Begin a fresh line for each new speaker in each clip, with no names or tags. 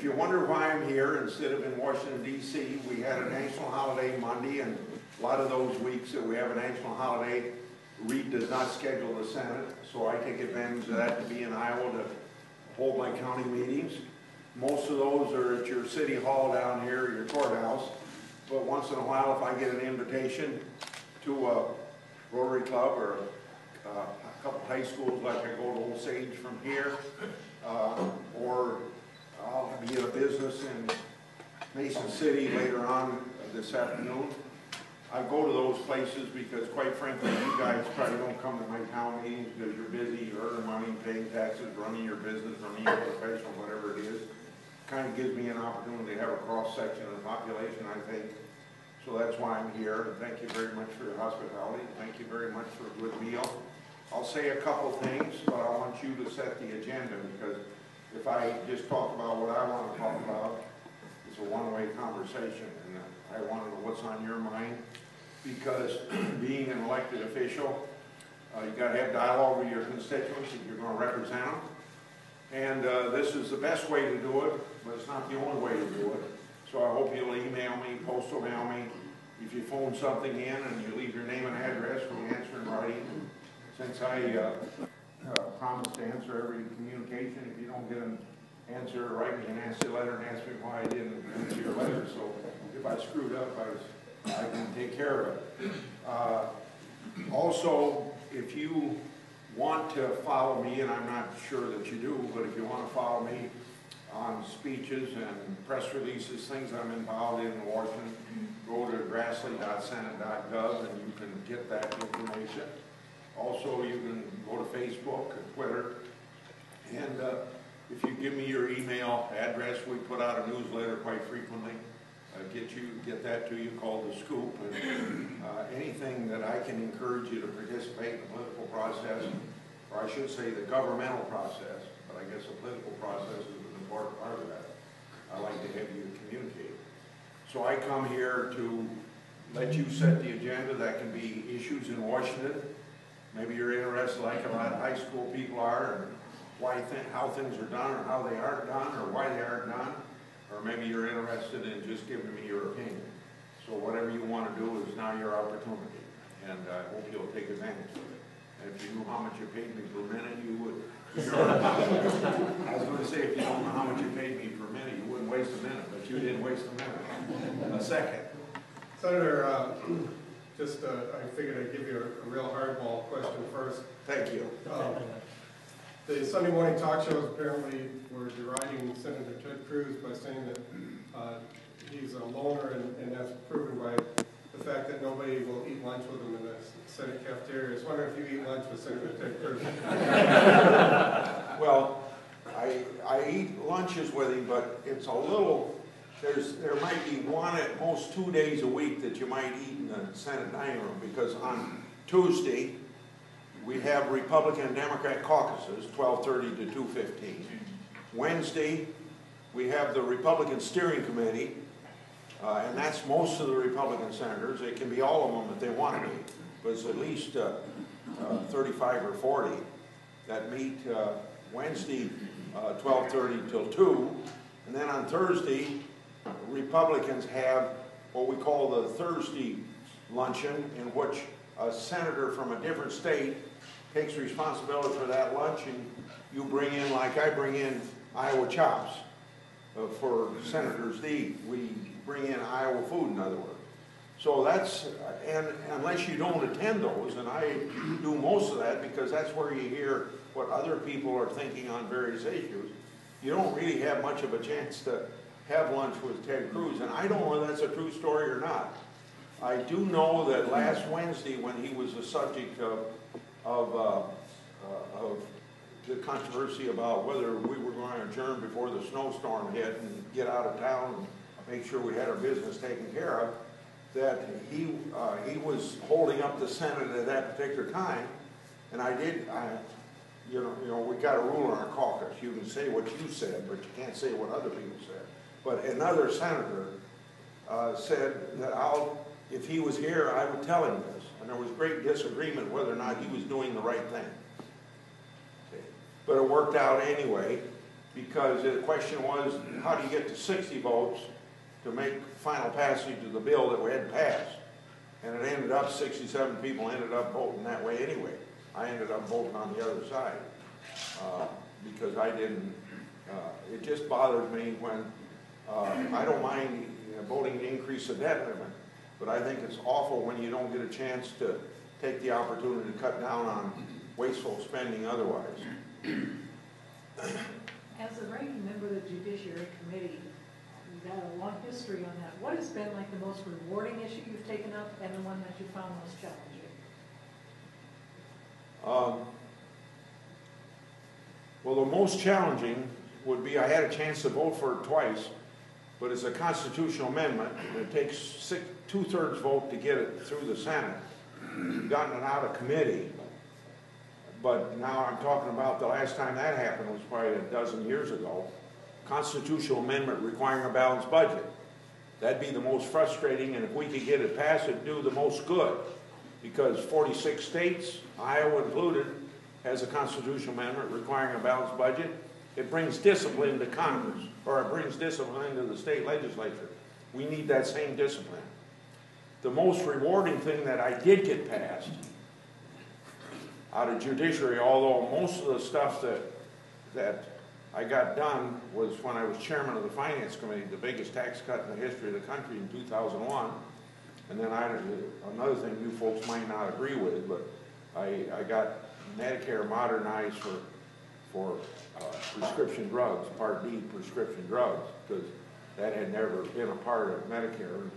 you wonder why I'm here instead of in Washington, D.C., we had a national holiday Monday, and a lot of those weeks that we have a national holiday, Reed does not schedule the Senate, so I take advantage of that to be in Iowa to hold my county meetings. Most of those are at your city hall down here, your courthouse, but once in a while if I get an invitation to a Rotary Club or a couple high schools, like I go to Osage from here, or I'll be at a business in Mason City later on this afternoon. I go to those places because, quite frankly, you guys probably don't come to my town meetings because you're busy, you're earning money, paying taxes, running your business, running your profession, whatever it is. Kind of gives me an opportunity to have a cross-section of the population, I think. So that's why I'm here. And thank you very much for your hospitality. Thank you very much for a good meal. I'll say a couple things, but I want you to set the agenda, because if I just talk about what I want to talk about, it's a one-way conversation, and I want to know what's on your mind, because being an elected official, you got to have dialogue with your constituents if you're going to represent them. And this is the best way to do it, but it's not the only way to do it. So I hope you'll email me, postal mail me. If you phone something in and you leave your name and address, we answer in writing. Since I promise to answer every communication, if you don't get an answer, write me an answer letter and ask me why I didn't answer your letter. So if I screwed up, I can take care of it. Also, if you want to follow me, and I'm not sure that you do, but if you want to follow me on speeches and press releases, things I'm involved in Washington, go to grassley.senate.gov and you can get that information. Also, you can go to Facebook and Twitter, and if you give me your email address, we put out a newsletter quite frequently. Get that to you, called The Scoop, and anything that I can encourage you to participate in the political process, or I should say the governmental process, but I guess the political process is an important part of that. I like to have you communicate. So I come here to let you set the agenda. That can be issues in Washington. Maybe you're interested, like a lot of high school people are, and how things are done, or how they aren't done, or why they aren't done. Or maybe you're interested in just giving me your opinion. So whatever you want to do is now your opportunity, and I hope you'll take advantage of it. And if you knew how much you paid me per minute, you would. I was going to say, if you don't know how much you paid me per minute, you wouldn't waste a minute, but you didn't waste a minute. A second.
Senator, I figured I'd give you a real hardball question first.
Thank you.
The Sunday morning talk shows apparently were deriding Senator Ted Cruz by saying that he's a loner, and that's proven by the fact that nobody will eat lunch with him in the Senate cafeteria. I was wondering if you eat lunch with Senator Ted Cruz.
Well, I eat lunches with him, but it's a little, there might be one at most 2 days a week that you might eat in the Senate dining room, because on Tuesday, we have Republican and Democrat caucuses, 12:30 to 2:15. Wednesday, we have the Republican Steering Committee, and that's most of the Republican senators. It can be all of them if they want to be, but it's at least 35 or 40 that meet Wednesday, 12:30 till 2. And then on Thursday, Republicans have what we call the Thursday luncheon, in which a senator from a different state takes responsibility for that lunch, and you bring in, like I bring in Iowa chops for senators to eat. We bring in Iowa food, in other words. So that's, and unless you don't attend those, and I do most of that because that's where you hear what other people are thinking on various issues, you don't really have much of a chance to have lunch with Ted Cruz. And I don't know whether that's a true story or not. I do know that last Wednesday, when he was the subject of the controversy about whether we were going to adjourn before the snowstorm hit and get out of town and make sure we had our business taken care of, that he was holding up the Senate at that particular time, and you know, we got a rule in our caucus. You can say what you said, but you can't say what other people said. But another senator said that if he was here, I would tell him this. And there was great disagreement whether or not he was doing the right thing. Okay. But it worked out anyway. because the question was, how do you get to 60 votes to make final passage of the bill that we had passed? And it ended up, 67 people ended up voting that way anyway. I ended up voting on the other side because I didn't, it just bothers me when, I don't mind voting to increase the debt limit, but I think it's awful when you don't get a chance to take the opportunity to cut down on wasteful spending otherwise.
As a ranking member of the Judiciary Committee, you've got a long history on that. What has been like the most rewarding issue you've taken up and the one that you found most challenging?
Well, the most challenging would be I had a chance to vote for it twice, but it's a constitutional amendment. It takes 2/3 vote to get it through the Senate. We've gotten it out of committee, but now I'm talking about the last time that happened was probably a dozen years ago. Constitutional amendment requiring a balanced budget. That'd be the most frustrating, and if we could get it passed, it'd do the most good. Because 46 states, Iowa included, has a constitutional amendment requiring a balanced budget. It brings discipline to Congress, or it brings discipline to the state legislature. We need that same discipline. The most rewarding thing that I did get passed out of judiciary, although most of the stuff that I got done was when I was chairman of the Finance Committee, the biggest tax cut in the history of the country in 2001. And then another thing you folks might not agree with, but I got Medicare modernized for prescription drugs, Part D prescription drugs, because that had never been a part of Medicare. And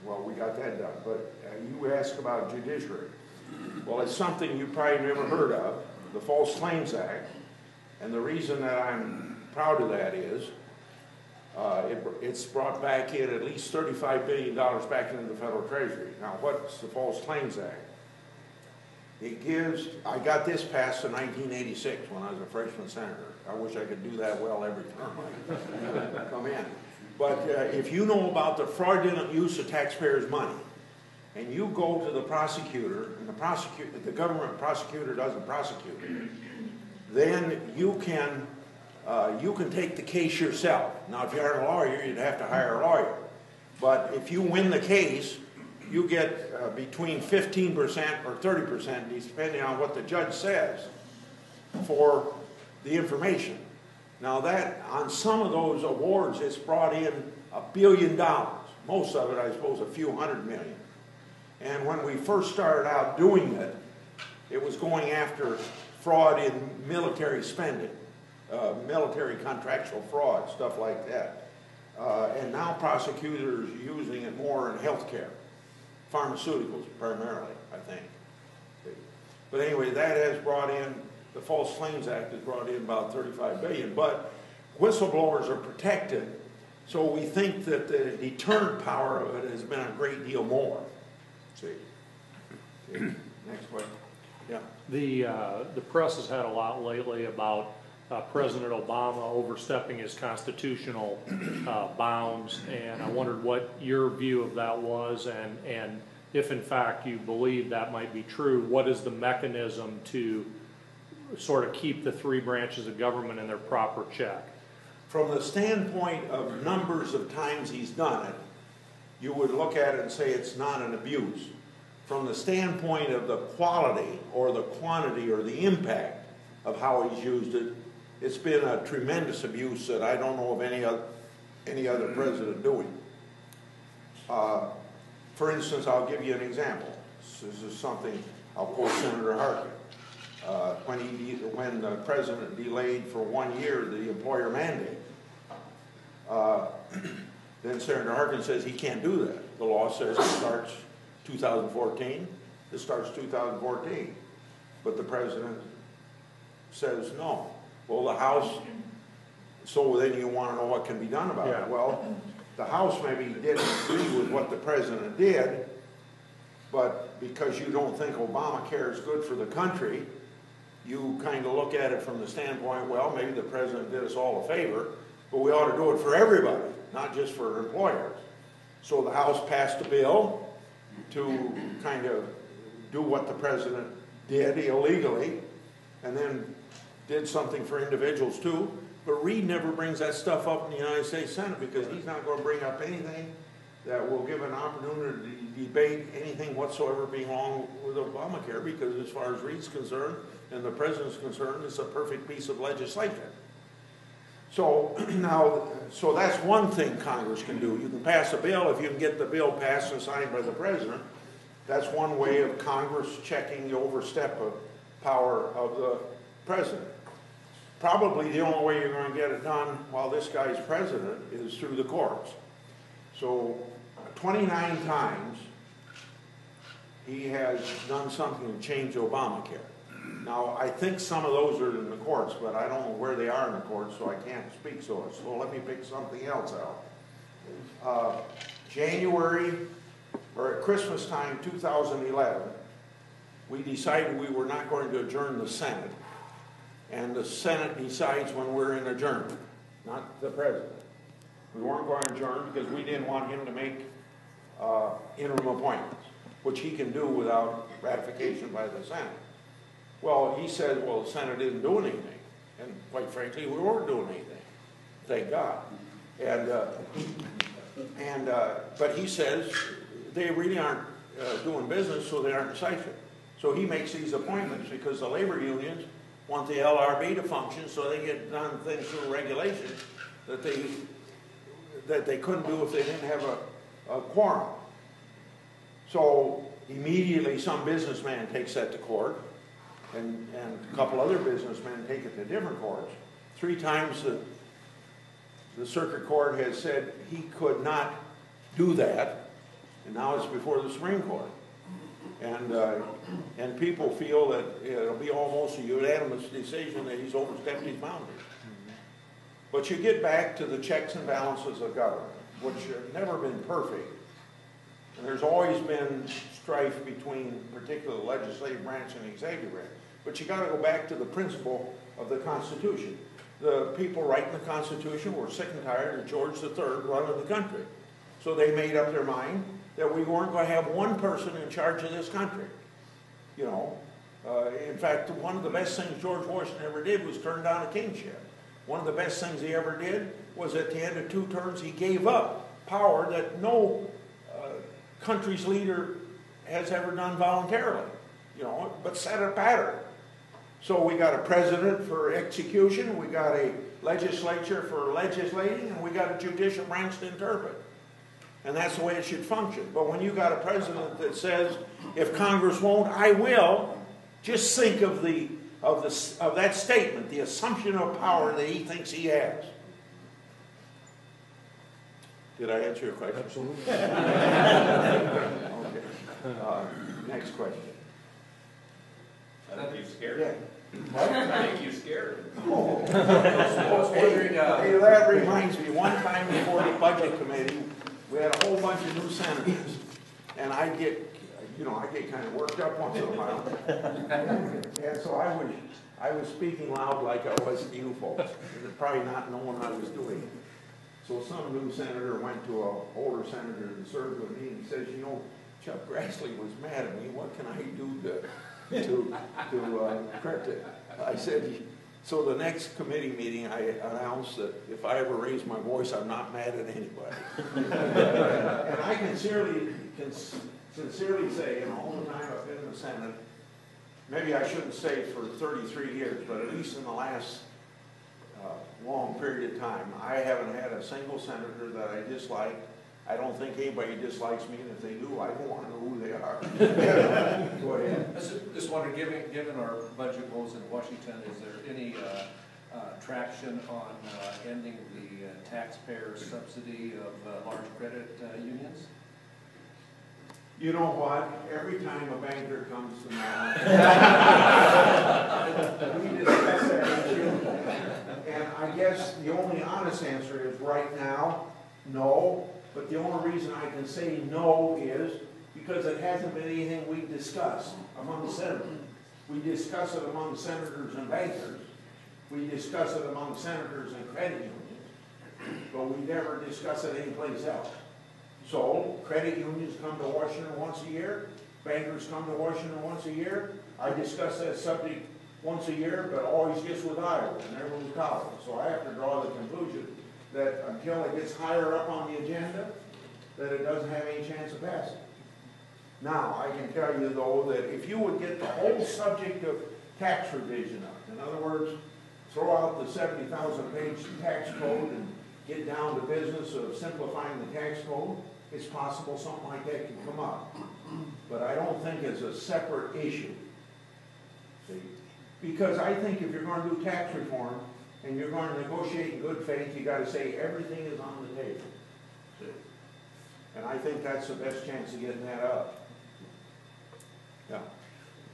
well, we got that done. But you asked about judiciary. Well, it's something you probably never heard of, the False Claims Act. And the reason that I'm proud of that is it's brought back in at least $35 billion back into the federal treasury. Now, what's the False Claims Act? It gives, I got this passed in 1986 when I was a freshman senator. I wish I could do that well every term I come in. But if you know about the fraudulent use of taxpayers' money, and you go to the prosecutor, and the government prosecutor doesn't prosecute, then you can take the case yourself. Now, if you aren't a lawyer, you'd have to hire a lawyer. But if you win the case, you get between 15% or 30%, depending on what the judge says, for the information. Now that, on some of those awards, it's brought in $1 billion. Most of it, I suppose, a few $100 million. And when we first started out doing it, it was going after fraud in military spending, military contractual fraud, stuff like that. And now prosecutors are using it more in healthcare, pharmaceuticals primarily, I think. But anyway, that has brought in, the False Claims Act has brought in about $35 billion, but whistleblowers are protected, so we think that the deterrent power of it has been a great deal more. See. Okay. Next question. Yeah.
The press has had a lot lately about President Obama overstepping his constitutional bounds, and I wondered what your view of that was, and if in fact you believe that might be true, what is the mechanism to sort of keep the three branches of government in their proper check?
From the standpoint of numbers of times he's done it, you would look at it and say it's not an abuse. From the standpoint of the quality or the quantity or the impact of how he's used it, it's been a tremendous abuse that I don't know of any other president doing. For instance, I'll give you an example. This is something, I'll quote Senator Harkin. When the president delayed for 1 year the employer mandate, then Senator Harkin says he can't do that. The law says it starts 2014. It starts 2014. But the president says no. Well, the House, so then you want to know what can be done about it. Well, the House maybe didn't agree with what the president did, but because you don't think Obamacare is good for the country, you kind of look at it from the standpoint, well, maybe the president did us all a favor, but we ought to do it for everybody, not just for employers. So the House passed a bill to kind of do what the president did illegally, and then did something for individuals too, but Reed never brings that stuff up in the United States Senate because he's not going to bring up anything that will give an opportunity to debate anything whatsoever being wrong with Obamacare, because as far as Reed's concerned and the president's concerned, it's a perfect piece of legislation. So now, so that's one thing Congress can do. You can pass a bill. If you can get the bill passed and signed by the president, that's one way of Congress checking the overstep of power of the president. Probably the only way you're going to get it done while this guy's president is through the courts. So 29 times he has done something to change Obamacare. Now, I think some of those are in the courts, but I don't know where they are in the courts, so I can't speak so. So let me pick something else out. January, or at Christmas time 2011, we decided we were not going to adjourn the Senate. And the Senate decides when we're in adjournment, not the president. We weren't going to adjourn because we didn't want him to make interim appointments, which he can do without ratification by the Senate. Well, he said, well, the Senate didn't do anything. And quite frankly, we weren't doing anything. Thank God. But he says they really aren't doing business, so they aren't decisive. So he makes these appointments because the labor unions want the LRB to function, so they get done things through regulations that they couldn't do if they didn't have a quorum. So immediately some businessman takes that to court, and a couple other businessmen take it to different courts. 3 times the circuit court has said he could not do that, and now it's before the Supreme Court. And people feel that it'll be almost a unanimous decision that he's overstepped his boundaries. But you get back to the checks and balances of government, which have never been perfect. And there's always been strife between particular legislative branch and executive branch. But you got to go back to the principle of the Constitution. The people writing the Constitution were sick and tired of George III running the country. So they made up their mind that we weren't going to have one person in charge of this country. You know, in fact, one of the best things George Washington ever did was turn down a kingship. One of the best things he ever did was at the end of 2 terms, he gave up power that no country's leader has ever done voluntarily, you know, but set a pattern. So we got a president for execution, we got a legislature for legislating, and we got a judicial branch to interpret. And that's the way it should function. But when you got a president that says, if Congress won't, I will, just think of that statement, the assumption of power that he thinks he has. Did I answer your question?
Absolutely.
Okay. Next question.
I think you scared
Yeah.
him. I think you scared him.
Oh.
I was wondering,
Hey, that reminds me, one time before the budget committee, we had a whole bunch of new senators, and I get kind of worked up once in a while. And so I was speaking loud like I was to you folks, probably not knowing I was doing it. So some new senator went to an older senator that served with me and says, you know, Chuck Grassley was mad at me. What can I do to correct it? I said, so the next committee meeting, I announced that if I ever raise my voice, I'm not mad at anybody. And I can sincerely say, in all the time I've been in the Senate, maybe I shouldn't say for 33 years, but at least in the last long period of time, I haven't had a single senator that I dislike. I don't think anybody dislikes me, and if they do, I don't want to know who they are. Go ahead.
I just wondered, given our budget goals in Washington, is there any traction on ending the taxpayer subsidy of large credit unions?
You know what? Every time a banker comes to my we discuss that issue. And I guess the only honest answer is right now, no. But the only reason I can say no is because it hasn't been anything we've discussed among the senators. We discuss it among senators and bankers. We discuss it among senators and credit unions. But we never discuss it anyplace else. So, credit unions come to Washington once a year. Bankers come to Washington once a year. I discuss that subject once a year, but always gets with Iowa and never with College. So I have to draw the conclusion that until it gets higher up on the agenda, that it doesn't have any chance of passing. Now, I can tell you though that if you would get the whole subject of tax revision up, in other words, throw out the 70,000 page tax code and get down to business of simplifying the tax code, it's possible something like that can come up. But I don't think it's a separate issue. See? Because I think if you're going to do tax reform and you're going to negotiate in good faith, you got to say everything is on the table. See? And I think that's the best chance of getting that up. Yeah.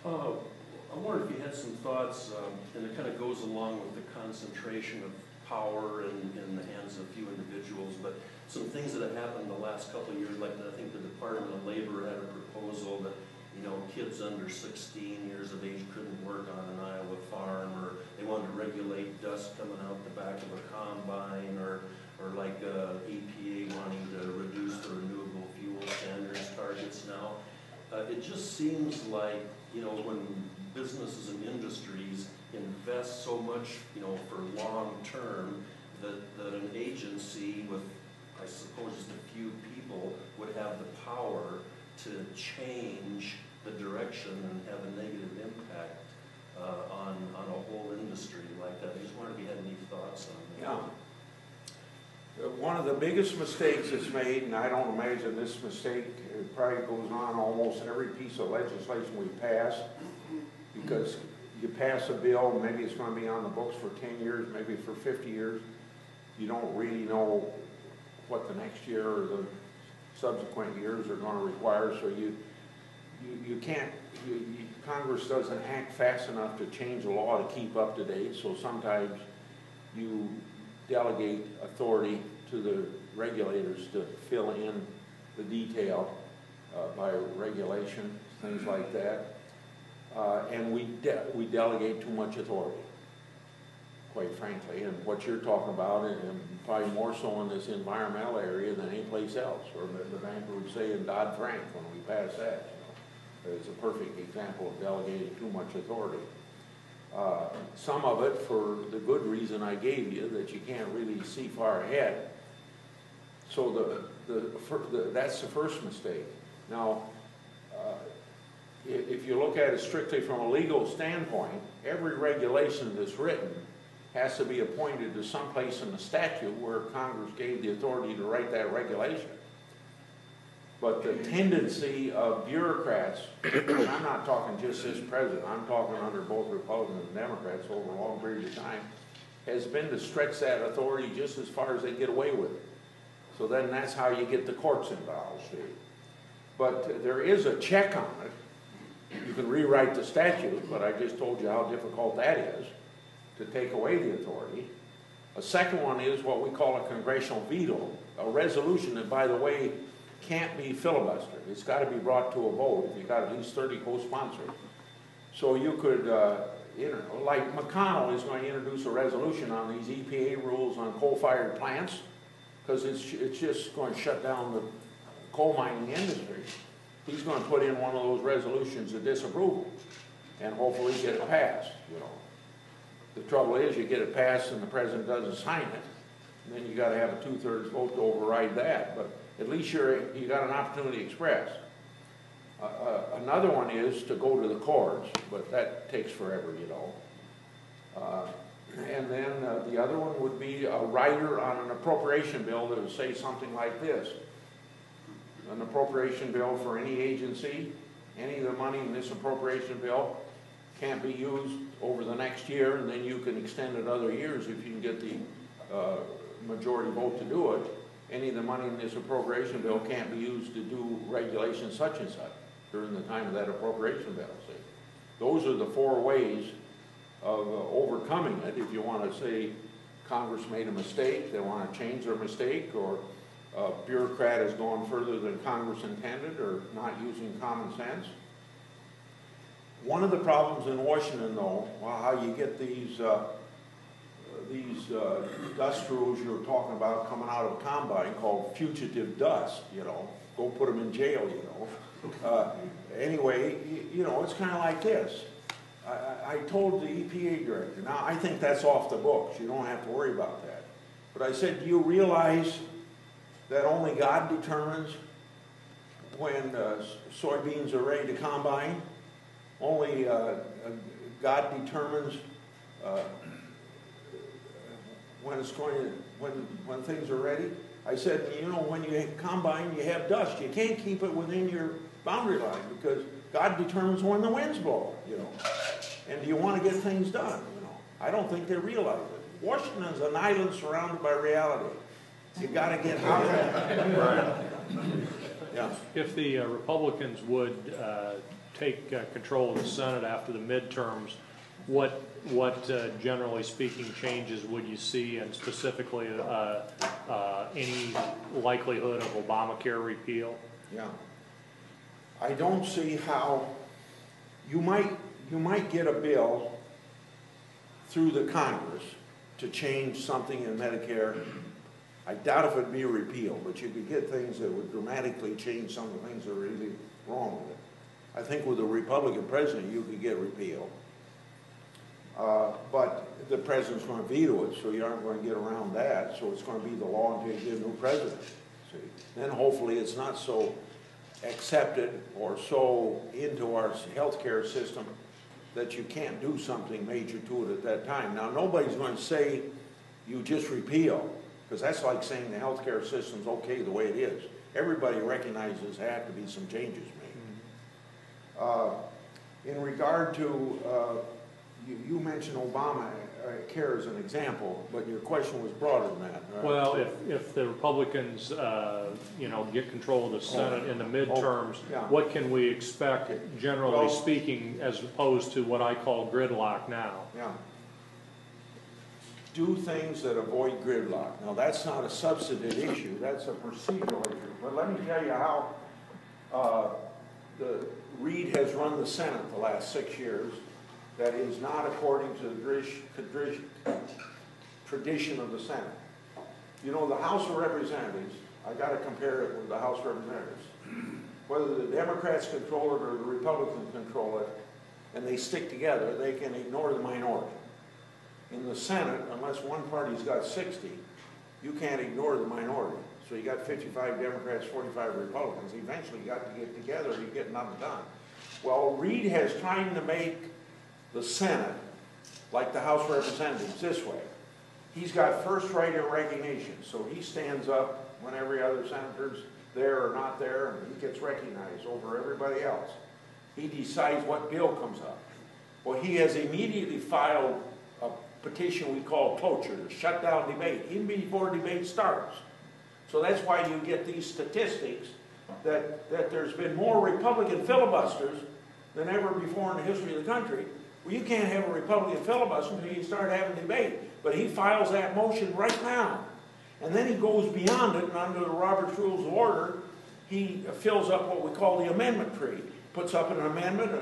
I wonder if you had some thoughts, and it kind of goes along with the concentration of power in the hands of a few individuals, but some things that have happened in the last couple of years, like I think the Department of Labor had a proposal that, you know, kids under 16 years of age couldn't work on an Iowa farm, or they wanted to regulate dust coming out the back of a combine, or like EPA wanting to reduce the renewable fuel standards targets now. It just seems like, you know, when businesses and industries invest so much, you know, for long term, that an agency with, I suppose, just a few people would have the power to change the direction and have a negative impact on a whole industry like that. I just wondered if you had any thoughts on that.
Yeah. One of the biggest mistakes that's made, and I don't imagine this mistake, it probably goes on almost every piece of legislation we pass, because you pass a bill, maybe it's going to be on the books for 10 years, maybe for 50 years. You don't really know what the next year or the subsequent years are going to require, so you can't, Congress doesn't act fast enough to change the law to keep up to date, so sometimes you delegate authority to the regulators to fill in the detail by regulation, things like that. And we delegate too much authority, quite frankly. And what you're talking about, and probably more so in this environmental area than any place else, or the banker would say in Dodd-Frank when we passed that, you know, it's a perfect example of delegating too much authority. Some of it for the good reason I gave you, that you can't really see far ahead. So that's the first mistake. Now, if you look at it strictly from a legal standpoint, every regulation that's written has to be appointed to some place in the statute where Congress gave the authority to write that regulation. But the tendency of bureaucrats, and I'm not talking just this president, I'm talking under both Republicans and Democrats over a long period of time, has been to stretch that authority just as far as they get away with it. So then that's how you get the courts involved, see. But there is a check on it. You can rewrite the statute, but I just told you how difficult that is to take away the authority. A second one is what we call a congressional veto, a resolution that, by the way, can't be filibustered. It's got to be brought to a vote if you've got at least 30 co-sponsors. So you could, you know, like McConnell is going to introduce a resolution on these EPA rules on coal-fired plants, because it's just going to shut down the coal mining industry. He's going to put in one of those resolutions of disapproval and hopefully get it passed, you know. The trouble is you get it passed and the president doesn't sign it, and then you got to have a 2/3 vote to override that, but at least you got an opportunity to express. Another one is to go to the courts, but that takes forever, you know. And then the other one would be a rider on an appropriation bill that would say something like this: an appropriation bill for any agency, any of the money in this appropriation bill can't be used over the next year, and then you can extend it other years if you can get the majority vote to do it. Any of the money in this appropriation bill can't be used to do regulation such and such during the time of that appropriation bill. See? Those are the 4 ways of overcoming it. If you want to say Congress made a mistake, they want to change their mistake, or a bureaucrat has gone further than Congress intended, or not using common sense. One of the problems in Washington, though, how you get these dust rules you were talking about coming out of combine, called fugitive dust, you know, go put them in jail, you know. Anyway, you know, it's kind of like this. I told the EPA director, now I think that's off the books, you don't have to worry about that. But I said, do you realize that only God determines when soybeans are ready to combine? Only God determines when it's going to, when things are ready. I said, you know, when you combine, you have dust. You can't keep it within your boundary line because God determines when the winds blow, you know. And do you want to get things done, you know? I don't think they realize it. Washington's an island surrounded by reality. You got to get out of that. Right. Yeah.
If the Republicans would take control of the Senate after the midterms, what generally speaking changes would you see, and specifically any likelihood of Obamacare repeal?
Yeah. I don't see how you might get a bill through the Congress to change something in Medicare. I doubt if it'd be a repeal, but you could get things that would dramatically change some of the things that are really wrong with it. I think with a Republican president, you could get repeal. But the president's going to veto it, so you aren't going to get around that. So it's going to be the law until you get a new president. See? Then hopefully it's not so accepted or so into our healthcare system that you can't do something major to it at that time. Now, nobody's going to say you just repeal, because that's like saying the healthcare system's okay the way it is. Everybody recognizes there have to be some changes made. In regard to, you mentioned Obamacare as an example, but your question was broader than that. Right?
Well, if the Republicans, you know, get control of the Senate in the midterms,
yeah.
what can we expect, generally speaking, as opposed to what I call gridlock now?
Yeah. Do things that avoid gridlock. Now, that's not a substantive issue, that's a procedural issue. But let me tell you how the Reid has run the Senate the last 6 years. That is not according to the tradition of the Senate. You know, the House of Representatives, I got to compare it with the House of Representatives. Whether the Democrats control it or the Republicans control it, and they stick together, they can ignore the minority. In the Senate, unless one party's got 60, you can't ignore the minority. So you got 55 Democrats, 45 Republicans. Eventually you got to get together and you get nothing done. Well, Reid has tried to make the Senate like the House of Representatives this way. He's got first right of recognition, so he stands up when every other senator's there or not there, and he gets recognized over everybody else. He decides what bill comes up. Well, he has immediately filed a petition we call cloture, to shut down debate, even before debate starts. So that's why you get these statistics that there's been more Republican filibusters than ever before in the history of the country. Well, you can't have a Republican filibuster until you start having debate. But he files that motion right now. And then he goes beyond it, and under the Robert's Rules of Order, he fills up what we call the amendment tree. Puts up an amendment,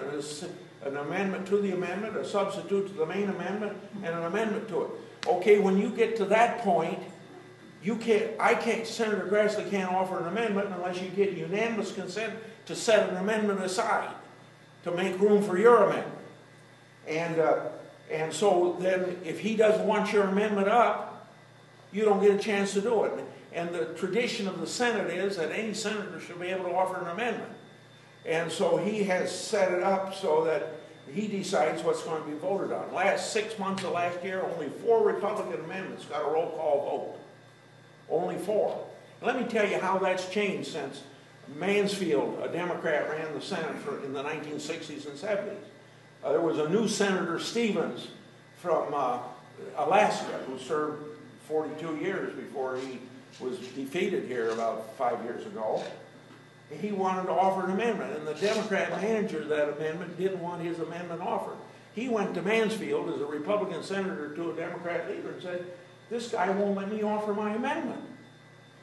an amendment to the amendment, a substitute to the main amendment, and an amendment to it. Okay, when you get to that point, Senator Grassley can't offer an amendment unless you get unanimous consent to set an amendment aside to make room for your amendment. And so then if he doesn't want your amendment up, you don't get a chance to do it. And the tradition of the Senate is that any senator should be able to offer an amendment. And so he has set it up so that he decides what's going to be voted on. Last 6 months of last year, only 4 Republican amendments got a roll call vote. Only 4. Let me tell you how that's changed since Mansfield, a Democrat, ran the Senate in the 1960s and 70s. There was a new Senator Stevens from Alaska who served 42 years before he was defeated here about 5 years ago. He wanted to offer an amendment, and the Democrat manager of that amendment didn't want his amendment offered. He went to Mansfield as a Republican senator to a Democrat leader and said, "This guy won't let me offer my amendment."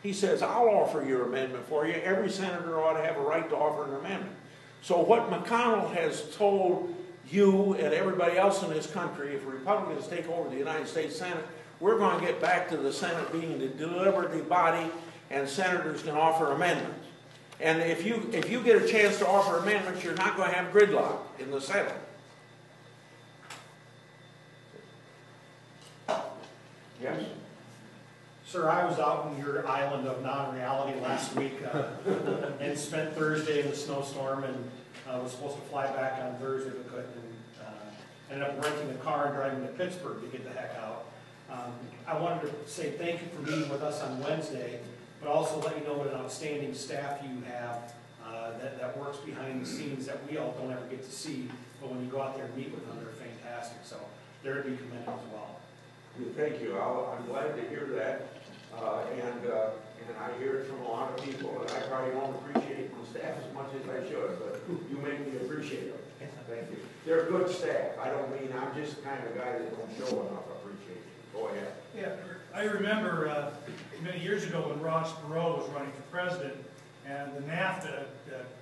He says, "I'll offer your amendment for you. Every senator ought to have a right to offer an amendment." So what McConnell has told you and everybody else in this country, if Republicans take over the United States Senate, we're going to get back to the Senate being the deliberative body, and senators can offer amendments. And if you get a chance to offer amendments, you're not going to have gridlock in the Senate.
Sir, I was out in your island of non-reality last week and spent Thursday in the snowstorm and was supposed to fly back on Thursday but couldn't. And ended up renting a car and driving to Pittsburgh to get the heck out. I wanted to say thank you for meeting with us on Wednesday, but also let you know what an outstanding staff you have that works behind the scenes that we all don't ever get to see, but when you go out there and meet with them, they're fantastic. So they're to be commended as well.
Thank you. I'm glad to hear that. And I hear it from a lot of people, and I probably don't appreciate the staff as much as I should, but you make me appreciate them. Thank you. They're good staff. I don't mean, I'm just the kind of guy that don't show enough appreciation. Go ahead.
Yeah, I remember many years ago when Ross Perot was running for president and the NAFTA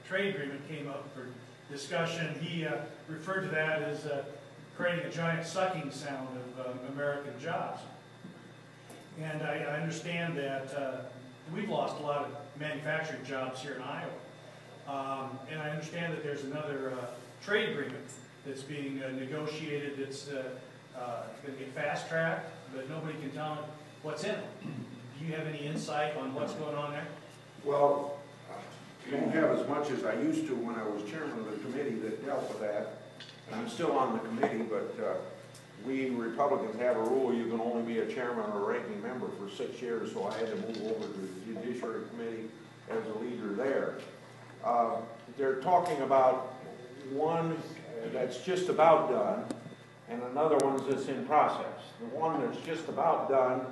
trade agreement came up for discussion. He referred to that as creating a giant sucking sound of American jobs. And I understand that we've lost a lot of manufacturing jobs here in Iowa. And I understand that there's another trade agreement that's being negotiated that's going to get fast-tracked, but nobody can tell them what's in it. Do you have any insight on what's going on there?
Well, I don't have as much as I used to when I was chairman of the committee that dealt with that. And I'm still on the committee, but we Republicans have a rule, you can only be a chairman or a ranking member for 6 years, so I had to move over to the Judiciary Committee as a leader there. They're talking about one that's just about done and another one that's in process. The one that's just about done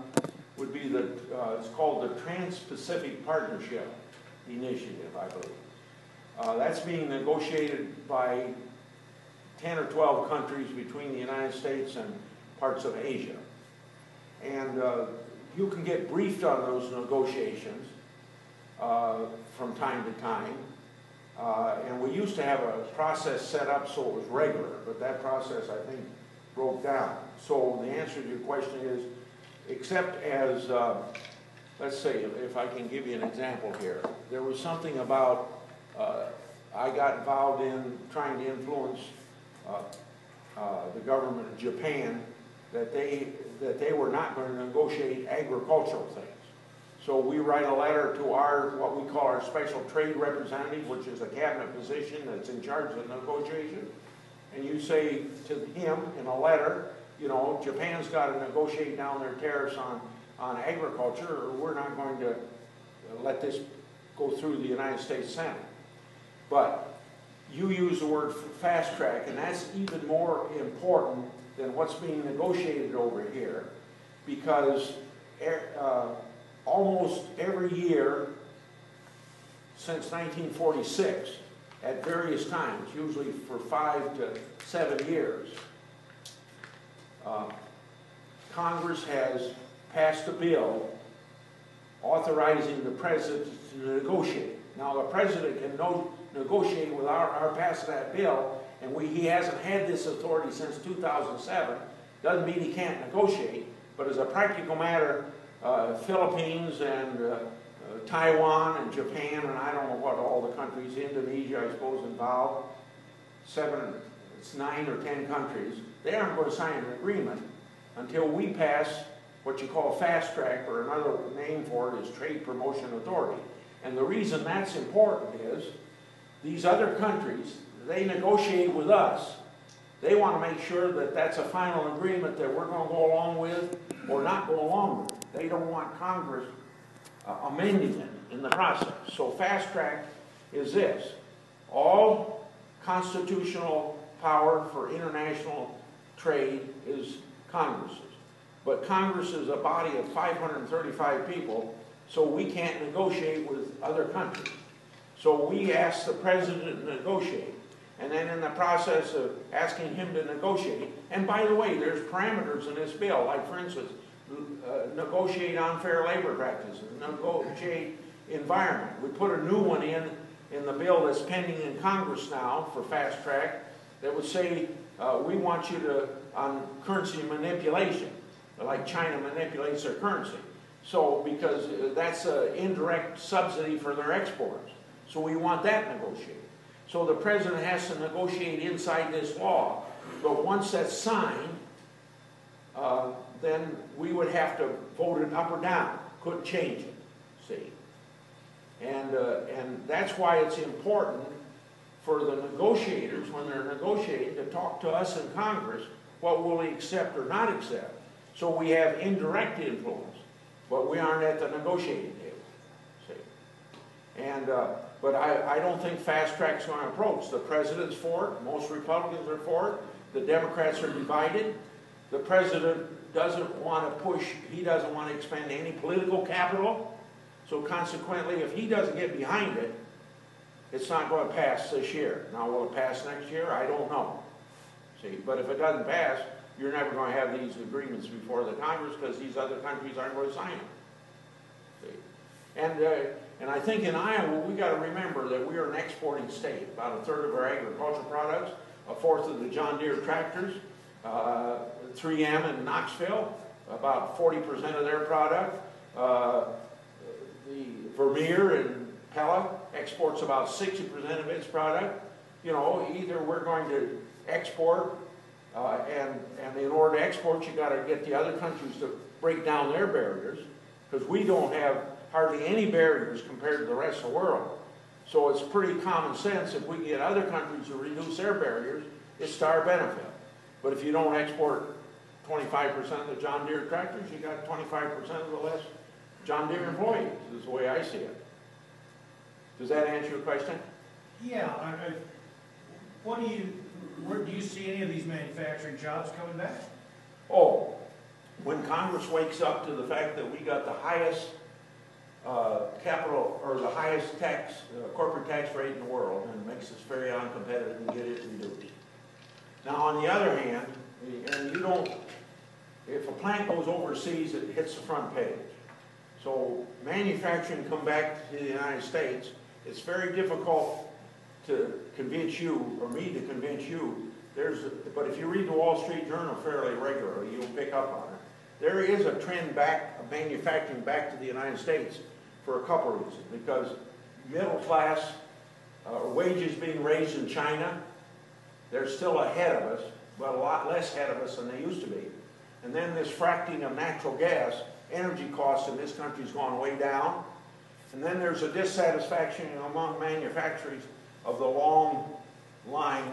would be it's called the Trans-Pacific Partnership Initiative, I believe. That's being negotiated by 10 or 12 countries between the United States and parts of Asia. And you can get briefed on those negotiations from time to time. And we used to have a process set up so it was regular, but that process, I think, broke down. So the answer to your question is, except as, let's say, if I can give you an example here, there was something about, I got involved in trying to influence the government of Japan that they were not going to negotiate agricultural things. So we write a letter to what we call our special trade representative, which is a cabinet position that's in charge of the negotiation. And you say to him in a letter, you know, Japan's got to negotiate down their tariffs on agriculture, or we're not going to let this go through the United States Senate. But you use the word fast track, and that's even more important than what's being negotiated over here, because almost every year since 1946, at various times, usually for 5 to 7 years, Congress has passed a bill authorizing the president to negotiate. Now, the president can negotiate without our passing that bill, and he hasn't had this authority since 2007. Doesn't mean he can't negotiate, but as a practical matter, Philippines and Taiwan and Japan, and I don't know what all the countries, Indonesia, I suppose, involved, 9 or 10 countries, they aren't going to sign an agreement until we pass what you call fast track, or another name for it is Trade Promotion Authority. And the reason that's important is these other countries, they negotiate with us. They want to make sure that that's a final agreement that we're going to go along with or not go along with. They don't want Congress amending it in the process. So fast track is this. All constitutional power for international trade is Congress's. But Congress is a body of 535 people, so we can't negotiate with other countries. So we ask the president to negotiate. And then in the process of asking him to negotiate, and by the way, there's parameters in this bill, like for instance, negotiate unfair labor practices, negotiate environment. We put a new one in the bill that's pending in Congress now for fast track that would say we want you to, on currency manipulation, like China manipulates their currency. So, because that's an indirect subsidy for their exports. So we want that negotiated. So the president has to negotiate inside this law. But once that's signed, then we would have to vote it up or down, couldn't change it, see? And that's why it's important for the negotiators, when they're negotiating, to talk to us in Congress, what will we accept or not accept. So we have indirect influence, but we aren't at the negotiating table, see? And, but I don't think fast track's going to approach. The president's for it, most Republicans are for it, the Democrats are divided. The president doesn't want to push, he doesn't want to expend any political capital, so consequently, if he doesn't get behind it, it's not going to pass this year. Now, will it pass next year? I don't know. See, but if it doesn't pass, you're never going to have these agreements before the Congress because these other countries aren't going to sign them. See? And I think in Iowa, we got to remember that we are an exporting state. About a third of our agricultural products, a fourth of the John Deere tractors, 3M in Knoxville, about 40% of their product. The Vermeer in Pella exports about 60% of its product. You know, either we're going to export, and in order to export, you got to get the other countries to break down their barriers, because we don't have hardly any barriers compared to the rest of the world. So it's pretty common sense if we get other countries to reduce their barriers, it's to our benefit. But if you don't export 25% of the John Deere tractors, you got 25% of the less John Deere employees, is the way I see it. Does that answer your question?
Yeah, where do you see any of these manufacturing jobs coming back?
Oh, when Congress wakes up to the fact that we got the highest capital, or the highest tax, corporate tax rate in the world, and makes us very uncompetitive and get it reduced. Now, on the other hand, and you don't, if a plant goes overseas, it hits the front page. So manufacturing come back to the United States, it's very difficult to convince you, or me to convince you, but if you read the Wall Street Journal fairly regularly, you'll pick up on it. There is a trend back of manufacturing back to the United States for a couple of reasons. Because middle class wages being raised in China, they're still ahead of us, but a lot less ahead of us than they used to be. And then this fracking of natural gas, energy costs in this country's gone way down. And then there's a dissatisfaction among manufacturers of the long line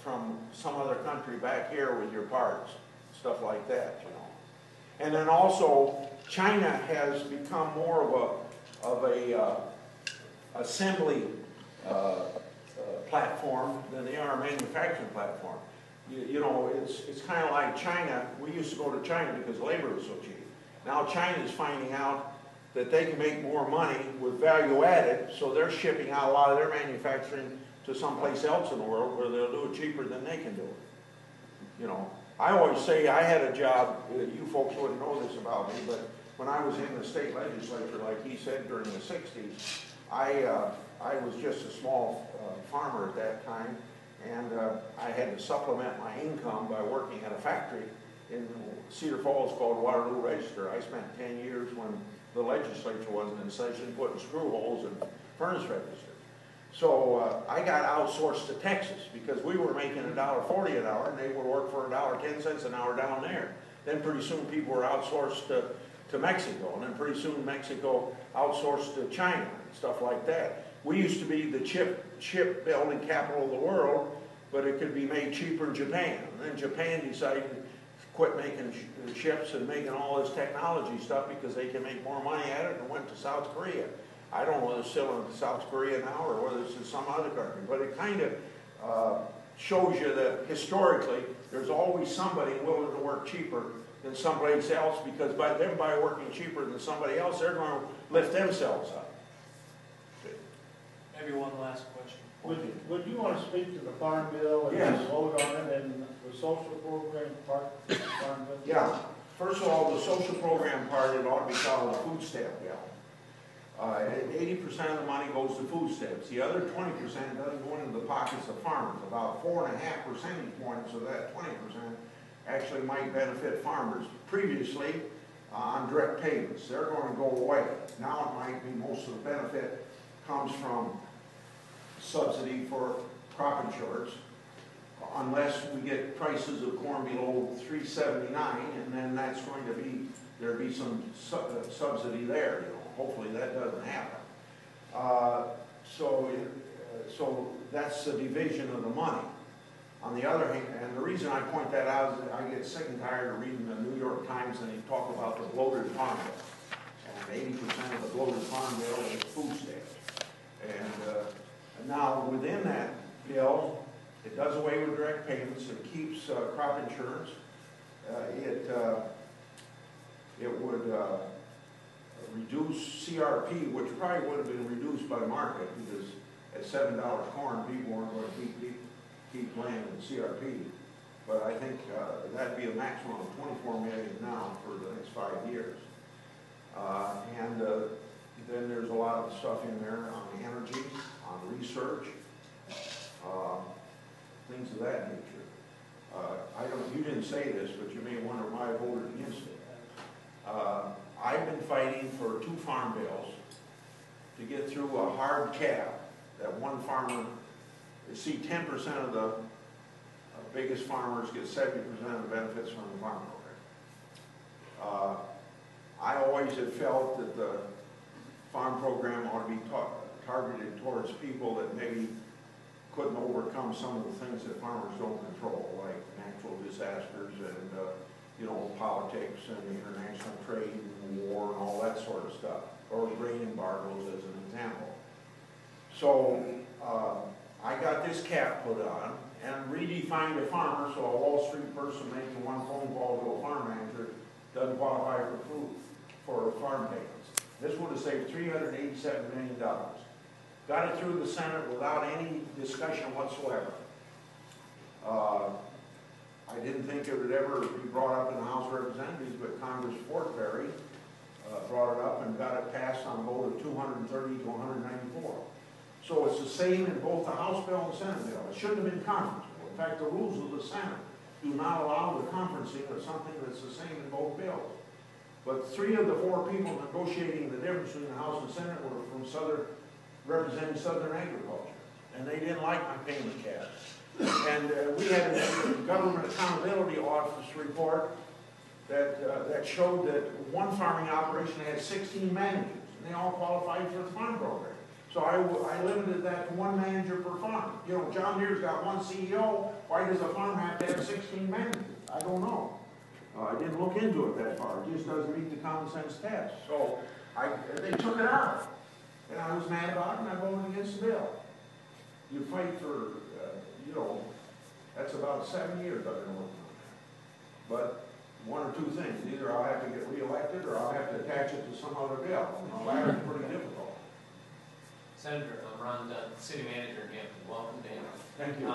from some other country back here with your parts, stuff like that, you know. And then also, China has become more of a assembly platform than they are a manufacturing platform. You know, it's kind of like China. We used to go to China because labor was so cheap. Now China is finding out that they can make more money with value added, so they're shipping out a lot of their manufacturing to someplace else in the world where they'll do it cheaper than they can do it. You know, I always say I had a job, you folks wouldn't know this about me, but when I was in the state legislature, like he said, during the 60s, I was just a small farmer at that time, and I had to supplement my income by working at a factory in Cedar Falls called Waterloo Register. I spent 10 years when the legislature wasn't in session putting screw holes in furnace registers. So I got outsourced to Texas because we were making $1.40 an hour and they would work for $1.10 an hour down there. Then pretty soon people were outsourced to Mexico, and then pretty soon Mexico outsourced to China and stuff like that. We used to be the chip building capital of the world, but it could be made cheaper in Japan. And then Japan decided to quit making chips and making all this technology stuff because they can make more money at it, and went to South Korea. I don't know whether it's still in South Korea now or whether it's in some other country, but it kind of shows you that historically there's always somebody willing to work cheaper than somebody else, because by working cheaper than somebody else, they're going to lift themselves up.
Maybe one last question.
Would you want to speak to the Farm Bill and
Yes.
vote on it, and the social program part of the Farm Bill?
Yeah. First of all, the social program part, it ought to be called a food stamp bill. 80% of the money goes to food stamps. The other 20% doesn't go into the pockets of farmers. About 4.5 percentage points of that 20% actually might benefit farmers. Previously, on direct payments, they're going to go away. Now it might be most of the benefit comes from subsidy for crop insurance, unless we get prices of corn below $3.79, and then that's going to be, there'll be some subsidy there, you know. Hopefully that doesn't happen. So that's the division of the money. On the other hand, and the reason I point that out is that I get sick and tired of reading the New York Times and they talk about the bloated farm bill. And 80% of the bloated farm bill is food stamps. And now within that bill, it does away with direct payments, it keeps crop insurance, it would reduce CRP, which probably would have been reduced by market, because at $7 corn, people weren't going to keep playing with CRP. But I think that'd be a maximum of 24 million now for the next 5 years. Then there's a lot of stuff in there on energy, on research, things of that nature. You didn't say this, but you may wonder why I voted against it. I've been fighting for 2 farm bills to get through a hard cap that one farmer, you see 10% of the biggest farmers get 70% of the benefits from the farm program. I always have felt that the farm program ought to be targeted towards people that maybe couldn't overcome some of the things that farmers don't control, like natural disasters and politics and international trade and war and all that sort of stuff, or grain embargoes as an example. So I got this cap put on and redefined a farmer, so a Wall Street person making one phone call to a farm manager doesn't qualify for farm payments. This would have saved $387 million. Got it through the Senate without any discussion whatsoever. I didn't think it would ever be brought up in the House of Representatives, but Congress Fortberry brought it up and got it passed on a vote of 230 to 194. So it's the same in both the House bill and the Senate bill. It shouldn't have been conferenceable. In fact, the rules of the Senate do not allow the conferencing of something that's the same in both bills. But 3 of the 4 people negotiating the difference between the House and Senate were from representing Southern agriculture. And they didn't like my payment cap. And we had a Government Accountability Office report that showed that one farming operation had 16 managers, and they all qualified for the farm program. So I limited that to 1 manager per farm. You know, John Deere's got 1 CEO. Why does a farm have to have 16 managers? I don't know. I didn't look into it that far. It just doesn't meet the common sense test. So they took it out. And I was mad about it, and I voted against the bill. You fight for, that's about 7 years I've been working on that. But 1 or 2 things. Either I'll have to get reelected or I'll have to attach it to some other bill. And the latter is pretty difficult.
Senator, I'm Ron Dunn, City Manager in Hampton. Welcome, Dan.
Thank you.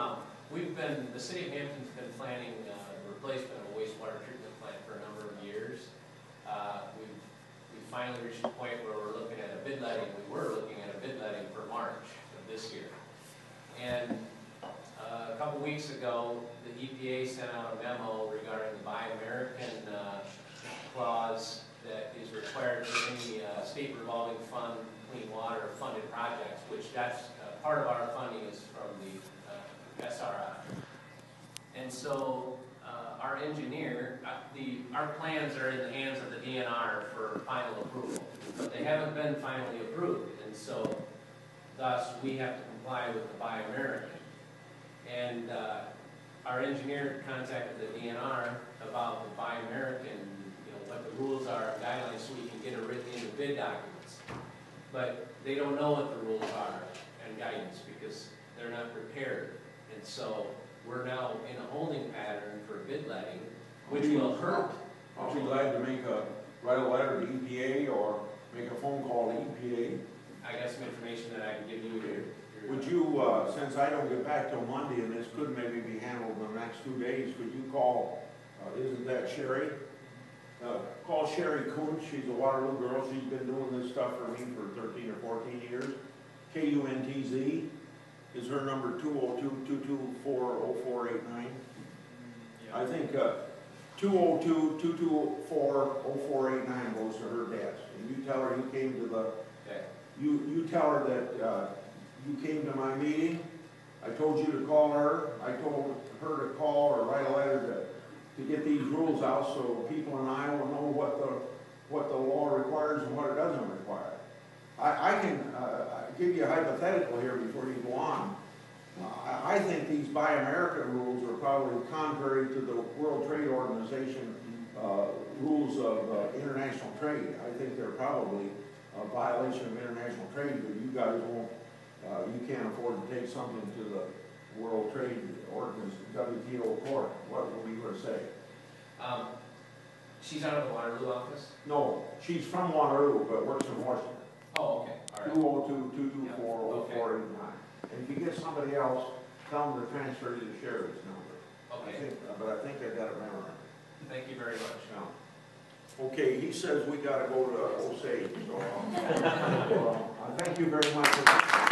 The City of Hampton's been planning the replacement of a wastewater treatment plant for a number of years. We've finally reached a point where we're looking at a bid letting. We were looking at a bid letting for March of this year. And a couple weeks ago, the EPA sent out a memo regarding the Buy American clause that is required for any state revolving fund clean water funded projects, which that's part of our funding is from the SRI. And so our engineer, our plans are in the hands of the DNR for final approval, but they haven't been finally approved, and so thus we have to comply with the Buy American. And our engineer contacted the DNR about the Buy American, what the rules are and guidelines so we can get it written into bid documents. But they don't know what the rules are and guidance because they're not prepared. And so we're now in a holding pattern for bid letting, which will hurt.
I'll be glad to write a letter to EPA or make a phone call to EPA.
I got some information that I can give you here.
Would you, since I don't get back till Monday and this could maybe be handled in the next 2 days, could you call, isn't that Sherry? Call Sherry Kuntz. She's a Waterloo girl. She's been doing this stuff for me for 13 or 14 years. KUNTZ is her number 202-224-0489. I think 202-224-0489 goes to her desk. And you tell her you came to the, you tell her that you came to my meeting I told you to call her, I told her to call or write a letter to get these rules out so people in Iowa know what the law requires and what it doesn't require. I can give you a hypothetical here before you go on. I think these Buy America rules are probably contrary to the World Trade Organization rules of international trade. I think they're probably a violation of international trade, but you guys won't, you can't afford to take something to the World Trade Organization, WTO court. What were you going to say?
She's out of the Waterloo office?
No, she's from Waterloo, but works in Washington.
Oh, okay, all right.
202-224-0489. And if you get somebody else, tell them to transfer you the sheriff's number.
Okay,
But I think I got it memorized.
thank you very much.
Now, okay, he says we gotta go to Osage, so, I thank you very much.